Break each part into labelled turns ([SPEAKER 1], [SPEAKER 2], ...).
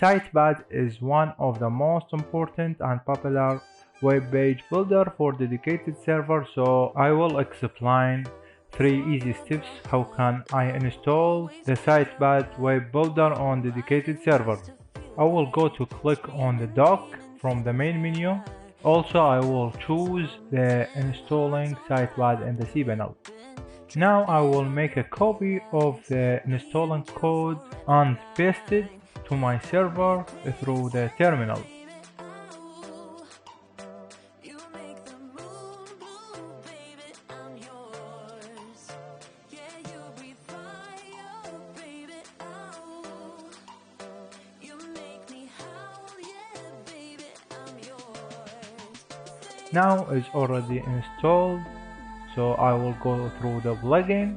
[SPEAKER 1] SitePad is one of the most important and popular web page builder for dedicated server, so I will explain 3 easy steps how can I install the SitePad web builder on dedicated server. I will go to click on the dock from the main menu. Also, I will choose the installing SitePad in the cPanel. Now I will make a copy of the installing code and paste it to my server through the terminal. Now it's already installed, so I will go through the plugin.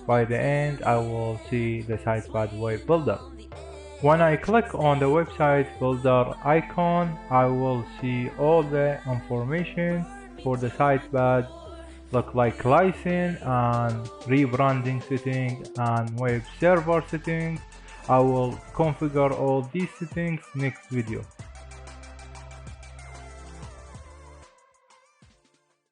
[SPEAKER 1] By the end I will see the SitePad web builder. When I click on the website builder icon, I will see all the information for the SitePad, look like license and rebranding settings and web server settings. I will configure all these settings next video.